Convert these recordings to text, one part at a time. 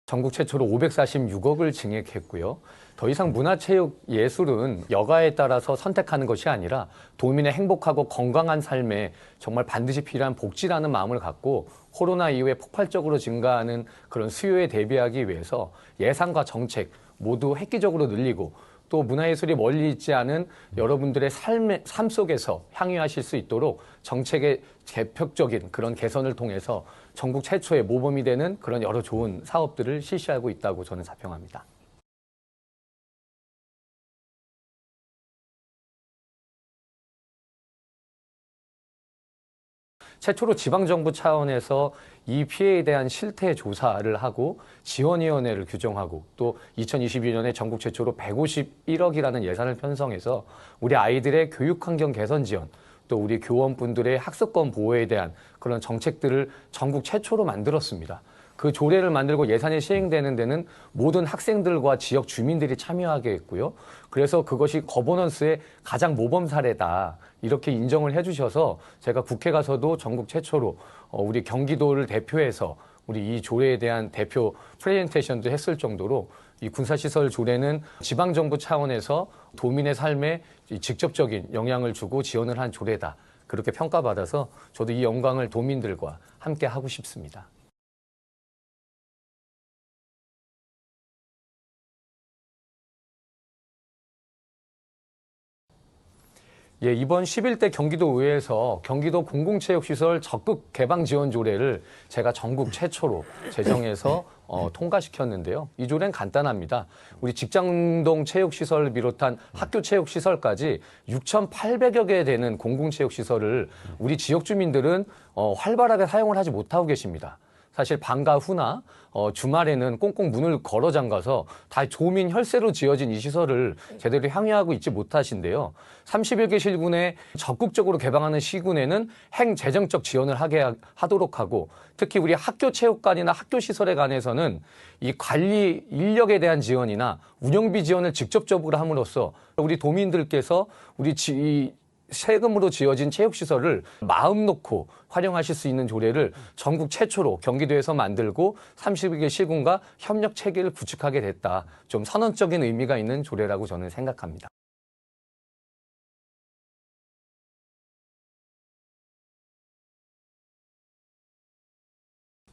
전국 최초로 546억을 증액했고요. 더 이상 문화체육 예술은 여가에 따라서 선택하는 것이 아니라 도민의 행복하고 건강한 삶에 정말 반드시 필요한 복지라는 마음을 갖고 코로나 이후에 폭발적으로 증가하는 그런 수요에 대비하기 위해서 예산과 정책 모두 획기적으로 늘리고 또 문화예술이 멀리 있지 않은 여러분들의 삶 속에서 향유하실 수 있도록 정책의 개혁적인 그런 개선을 통해서 전국 최초의 모범이 되는 그런 여러 좋은 사업들을 실시하고 있다고 저는 자평합니다. 최초로 지방정부 차원에서 이 피해에 대한 실태 조사를 하고 지원위원회를 규정하고 또 2022년에 전국 최초로 151억이라는 예산을 편성해서 우리 아이들의 교육환경 개선 지원 또 우리 교원분들의 학습권 보호에 대한 그런 정책들을 전국 최초로 만들었습니다. 그 조례를 만들고 예산이 시행되는 데는 모든 학생들과 지역 주민들이 참여하게 했고요. 그래서 그것이 거버넌스의 가장 모범 사례다. 이렇게 인정을 해주셔서 제가 국회 가서도 전국 최초로 우리 경기도를 대표해서 우리 이 조례에 대한 대표 프레젠테이션도 했을 정도로 이 군사시설 조례는 지방정부 차원에서 도민의 삶에 직접적인 영향을 주고 지원을 한 조례다. 그렇게 평가받아서 저도 이 영광을 도민들과 함께 하고 싶습니다. 예, 이번 11대 경기도의회에서 경기도 공공체육시설 적극 개방 지원 조례를 제가 전국 최초로 제정해서 통과시켰는데요. 이 조례는 간단합니다. 우리 직장동 체육시설 비롯한 학교 체육시설까지 6,800여 개 되는 공공체육시설을 우리 지역 주민들은 활발하게 사용을 하지 못하고 계십니다. 사실 방과 후나 주말에는 꽁꽁 문을 걸어 잠가서 다 조민 혈세로 지어진 이 시설을 제대로 향유하고 있지 못하신데요. 30여 개 시군에 적극적으로 개방하는 시군에는 행재정적 지원을 하도록 하고 특히 우리 학교 체육관이나 학교 시설에 관해서는 이 관리 인력에 대한 지원이나 운영비 지원을 직접적으로 함으로써 우리 도민들께서 우리 세금으로 지어진 체육시설을 마음 놓고 활용하실 수 있는 조례를 전국 최초로 경기도에서 만들고 30개 시군과 협력 체계를 구축하게 됐다. 좀 선언적인 의미가 있는 조례라고 저는 생각합니다.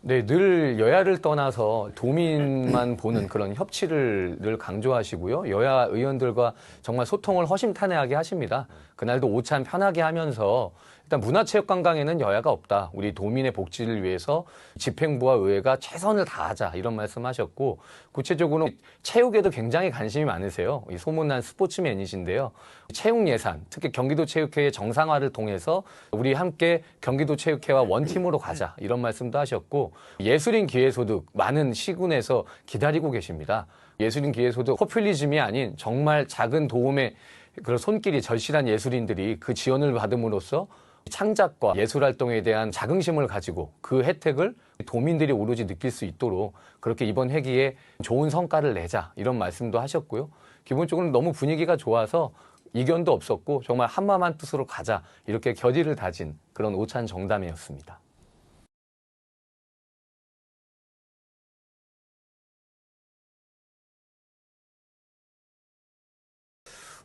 네, 늘 여야를 떠나서 도민만 보는 그런 협치를 늘 강조하시고요. 여야 의원들과 정말 소통을 허심탄회하게 하십니다. 그날도 오찬 편하게 하면서 일단 문화체육관광에는 여야가 없다. 우리 도민의 복지를 위해서 집행부와 의회가 최선을 다하자 이런 말씀하셨고 구체적으로 체육에도 굉장히 관심이 많으세요. 이 소문난 스포츠맨이신데요. 체육 예산, 특히 경기도 체육회의 정상화를 통해서 우리 함께 경기도 체육회와 원팀으로 가자 이런 말씀도 하셨고 예술인 기회소득 많은 시군에서 기다리고 계십니다. 예술인 기회소득 포퓰리즘이 아닌 정말 작은 도움의 그런 손길이 절실한 예술인들이 그 지원을 받음으로써 창작과 예술활동에 대한 자긍심을 가지고 그 혜택을 도민들이 오로지 느낄 수 있도록 그렇게 이번 회기에 좋은 성과를 내자 이런 말씀도 하셨고요. 기본적으로 너무 분위기가 좋아서 이견도 없었고 정말 한마음 한뜻으로 가자 이렇게 결의를 다진 그런 오찬 정담회였습니다.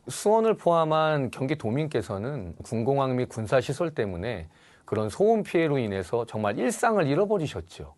수원을 포함한 경기도민께서는 군공항 및 군사시설 때문에 그런 소음 피해로 인해서 정말 일상을 잃어버리셨죠.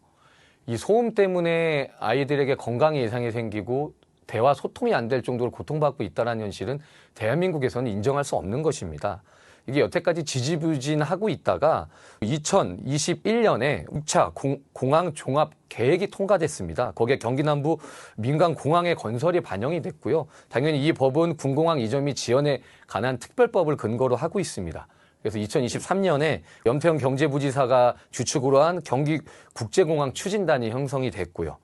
이 소음 때문에 아이들에게 건강에 이상이 생기고 대화 소통이 안 될 정도로 고통받고 있다는 현실은 대한민국에서는 인정할 수 없는 것입니다. 이게 여태까지 지지부진하고 있다가 2021년에 6차 공항 종합 계획이 통과됐습니다. 거기에 경기 남부 민간 공항의 건설이 반영이 됐고요. 당연히 이 법은 군공항 이전 및 지연에 관한 특별법을 근거로 하고 있습니다. 그래서 2023년에 염태영 경제부지사가 주축으로 한 경기국제공항 추진단이 형성이 됐고요.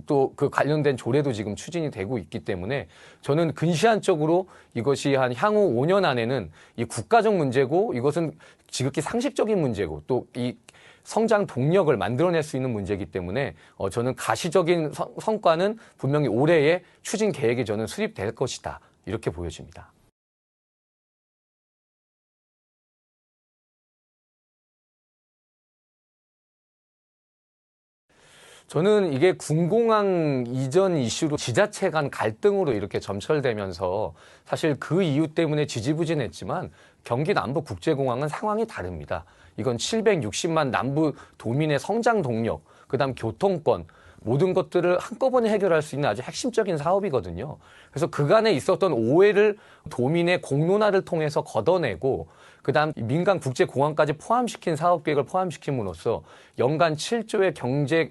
또 그 관련된 조례도 지금 추진이 되고 있기 때문에 저는 근시안적으로 이것이 한 향후 5년 안에는 이 국가적 문제고 이것은 지극히 상식적인 문제고 또 이 성장 동력을 만들어낼 수 있는 문제이기 때문에 저는 가시적인 성과는 분명히 올해의 추진 계획이 저는 수립될 것이다. 이렇게 보여집니다. 저는 이게 군공항 이전 이슈로 지자체 간 갈등으로 이렇게 점철되면서 사실 그 이유 때문에 지지부진했지만 경기 남부 국제공항은 상황이 다릅니다. 이건 760만 남부 도민의 성장 동력, 그다음 교통권, 모든 것들을 한꺼번에 해결할 수 있는 아주 핵심적인 사업이거든요. 그래서 그간에 있었던 오해를 도민의 공론화를 통해서 걷어내고 그다음 민간 국제공항까지 포함시킨 사업계획을 포함시킴으로써 연간 7조의 경제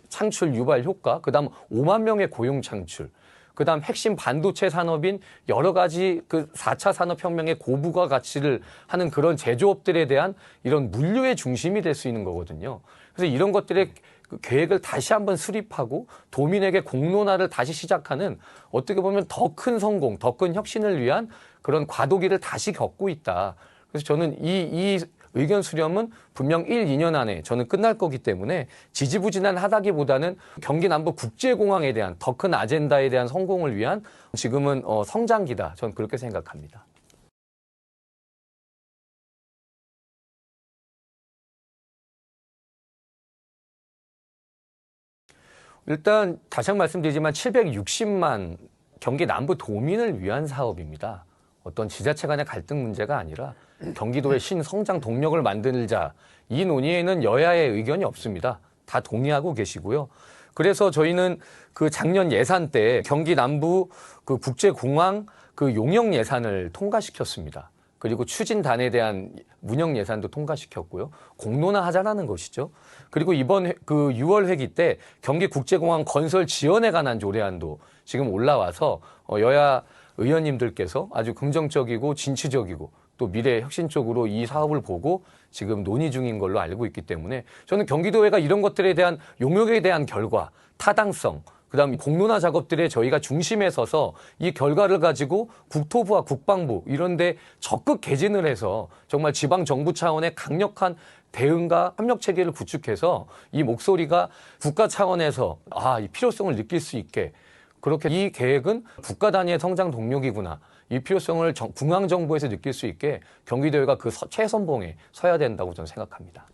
창출 유발 효과, 그다음 5만 명의 고용 창출, 그다음 핵심 반도체 산업인 여러 가지 그 4차 산업혁명의 고부가 가치를 하는 그런 제조업들에 대한 이런 물류의 중심이 될 수 있는 거거든요. 그래서 이런 것들의 계획을 다시 한번 수립하고 도민에게 공론화를 다시 시작하는 어떻게 보면 더 큰 성공, 더 큰 혁신을 위한 그런 과도기를 다시 겪고 있다. 그래서 저는 이 의견 수렴은 분명 1, 2년 안에 저는 끝날 거기 때문에 지지부진하다기보다는 경기 남부 국제공항에 대한 더 큰 아젠다에 대한 성공을 위한 지금은 성장기다. 저는 그렇게 생각합니다. 일단 다시 한번 말씀드리지만 760만 경기 남부 도민을 위한 사업입니다. 어떤 지자체 간의 갈등 문제가 아니라 경기도의 신성장 동력을 만들자, 이 논의에는 여야의 의견이 없습니다. 다 동의하고 계시고요. 그래서 저희는 그 작년 예산 때 경기 남부 그 국제공항 그 용역 예산을 통과시켰습니다. 그리고 추진단에 대한 운영 예산도 통과시켰고요. 공론화하자라는 것이죠. 그리고 이번 그 6월 회기 때 경기 국제공항 건설 지원에 관한 조례안도 지금 올라와서 여야 의원님들께서 아주 긍정적이고 진취적이고 또 미래 혁신적으로 이 사업을 보고 지금 논의 중인 걸로 알고 있기 때문에 저는 경기도회가 이런 것들에 대한 용역에 대한 결과, 타당성, 그다음 공론화 작업들에 저희가 중심에 서서 이 결과를 가지고 국토부와 국방부 이런 데 적극 개진을 해서 정말 지방 정부 차원의 강력한 대응과 협력 체계를 구축해서 이 목소리가 국가 차원에서 이 필요성을 느낄 수 있게 그렇게 이 계획은 국가 단위의 성장 동력이구나. 이 필요성을 중앙정부에서 느낄 수 있게 경기도회가 그 최선봉에 서야 된다고 저는 생각합니다.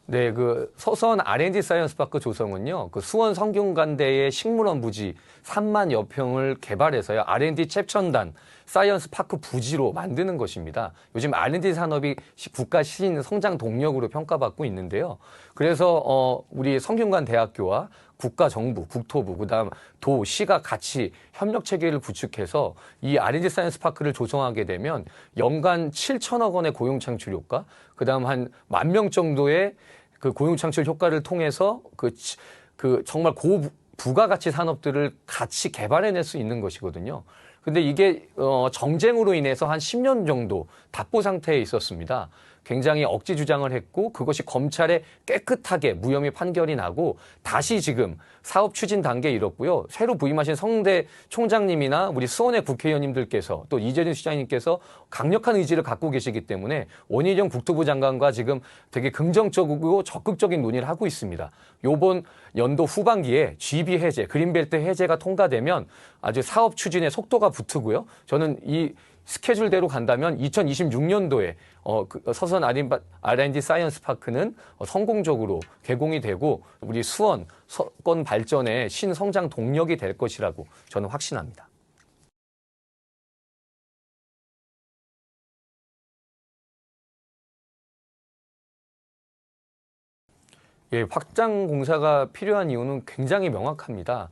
네, 그 서선 R&D 사이언스 파크 조성은요, 그 수원 성균관대의 식물원 부지 3만여 평을 개발해서요, R&D 최첨단 사이언스 파크 부지로 만드는 것입니다. 요즘 R&D 산업이 국가 신 성장 동력으로 평가받고 있는데요. 그래서 우리 성균관대학교와 국가 정부, 국토부, 그다음 도, 시가 같이 협력 체계를 구축해서 이 R&D 사이언스 파크를 조성하게 되면 연간 7천억 원의 고용 창출 효과, 그다음 한 10,000명 정도의 그 고용 창출 효과를 통해서 그 정말 고부가가치 산업들을 같이 개발해낼 수 있는 것이거든요. 근데 이게 정쟁으로 인해서 한 10년 정도 답보 상태에 있었습니다. 굉장히 억지 주장을 했고 그것이 검찰에 깨끗하게 무혐의 판결이 나고 다시 지금 사업 추진 단계에 이뤘고요. 새로 부임하신 성대 총장님이나 우리 수원의 국회의원님들께서 또 이재준 시장님께서 강력한 의지를 갖고 계시기 때문에 원희룡 국토부 장관과 지금 되게 긍정적이고 적극적인 논의를 하고 있습니다. 요번 연도 후반기에 GB 해제, 그린벨트 해제가 통과되면 아주 사업 추진에 속도가 붙고요. 저는 이 스케줄대로 간다면 2026년도에 서선 R&D 사이언스 파크는 성공적으로 개공이 되고 우리 수원 서권 발전의 신성장 동력이 될 것이라고 저는 확신합니다. 예, 확장 공사가 필요한 이유는 굉장히 명확합니다.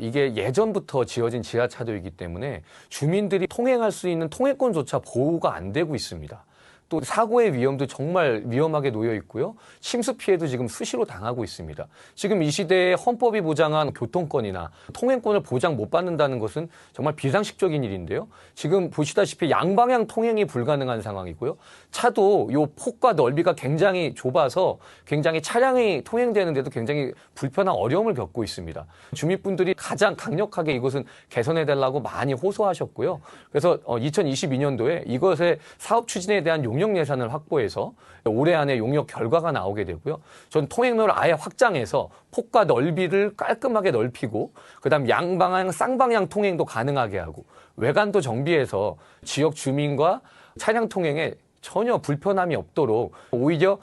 이게 예전부터 지어진 지하차도이기 때문에 주민들이 통행할 수 있는 통행권조차 보호가 안 되고 있습니다. 또 사고의 위험도 정말 위험하게 놓여 있고요. 침수 피해도 지금 수시로 당하고 있습니다. 지금 이 시대에 헌법이 보장한 교통권이나 통행권을 보장 못 받는다는 것은 정말 비상식적인 일인데요. 지금 보시다시피 양방향 통행이 불가능한 상황이고요. 차도 요 폭과 넓이가 굉장히 좁아서 굉장히 차량이 통행되는데도 굉장히 불편한 어려움을 겪고 있습니다. 주민분들이 가장 강력하게 이것은 개선해달라고 많이 호소하셨고요. 그래서 2022년도에 이것의 사업 추진에 대한 용역 용역 예산을 확보해서 올해 안에 용역 결과가 나오게 되고요. 전 통행로를 아예 확장해서 폭과 넓이를 깔끔하게 넓히고 그다음 양방향 쌍방향 통행도 가능하게 하고 외관도 정비해서 지역 주민과 차량 통행에 전혀 불편함이 없도록 오히려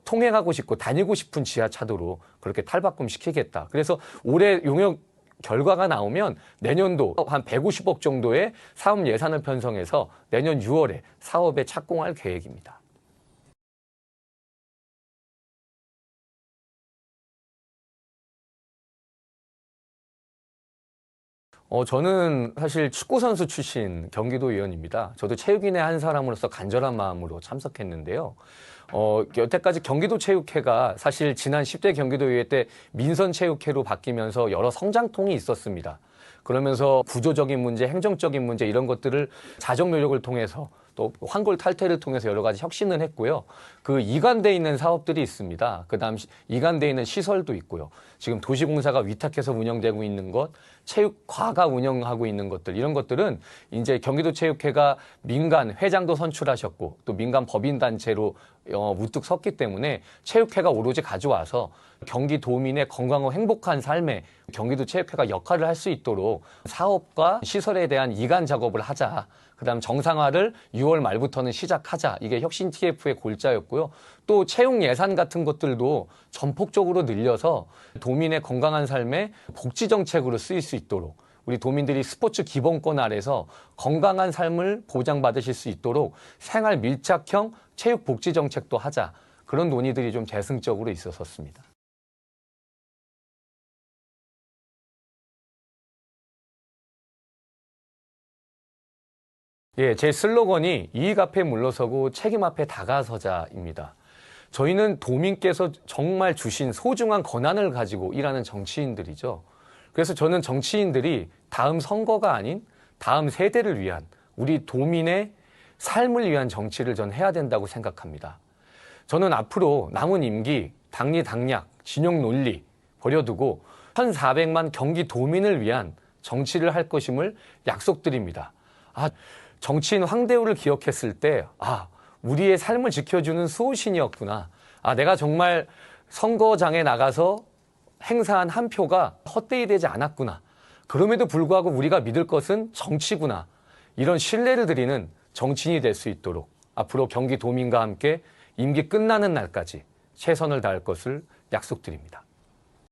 통행하고 싶고 다니고 싶은 지하차도로 그렇게 탈바꿈시키겠다. 그래서 올해 용역 결과가 나오면 내년도 한 150억 정도의 사업 예산을 편성해서 내년 6월에 사업에 착공할 계획입니다. 저는 사실 축구선수 출신 경기도의원입니다. 저도 체육인의 한 사람으로서 간절한 마음으로 참석했는데요. 여태까지 경기도체육회가 사실 지난 10대 경기도의회 때 민선체육회로 바뀌면서 여러 성장통이 있었습니다. 그러면서 구조적인 문제, 행정적인 문제 이런 것들을 자정 노력을 통해서 또 환골 탈퇴를 통해서 여러 가지 혁신을 했고요. 그 이관돼 있는 사업들이 있습니다. 그다음 이관돼 있는 시설도 있고요. 지금 도시공사가 위탁해서 운영되고 있는 것, 체육과가 운영하고 있는 것들 이런 것들은 이제 경기도체육회가 민간 회장도 선출하셨고 또 민간 법인단체로 우뚝 섰기 때문에 체육회가 오로지 가져와서 경기도민의 건강하고 행복한 삶에 경기도체육회가 역할을 할 수 있도록 사업과 시설에 대한 이관 작업을 하자. 그다음 정상화를 6월 말부터는 시작하자. 이게 혁신 TF의 골자였고요. 또 채용 예산 같은 것들도 전폭적으로 늘려서 도민의 건강한 삶에 복지 정책으로 쓰일 수 있도록 우리 도민들이 스포츠 기본권 아래서 건강한 삶을 보장받으실 수 있도록 생활 밀착형 체육 복지 정책도 하자. 그런 논의들이 좀 대승적으로 있었습니다. 예, 제 슬로건이 이익 앞에 물러서고 책임 앞에 다가서자입니다. 저희는 도민께서 정말 주신 소중한 권한을 가지고 일하는 정치인들이죠. 그래서 저는 정치인들이 다음 선거가 아닌 다음 세대를 위한 우리 도민의 삶을 위한 정치를 전 해야 된다고 생각합니다. 저는 앞으로 남은 임기 당리 당략, 진영 논리 버려두고 1,400만 경기 도민을 위한 정치를 할 것임을 약속드립니다. 정치인 황대우를 기억했을 때, 우리의 삶을 지켜주는 수호신이었구나. 내가 정말 선거장에 나가서 행사한 한 표가 헛되이 되지 않았구나. 그럼에도 불구하고 우리가 믿을 것은 정치구나. 이런 신뢰를 드리는 정치인이 될 수 있도록 앞으로 경기도민과 함께 임기 끝나는 날까지 최선을 다할 것을 약속드립니다.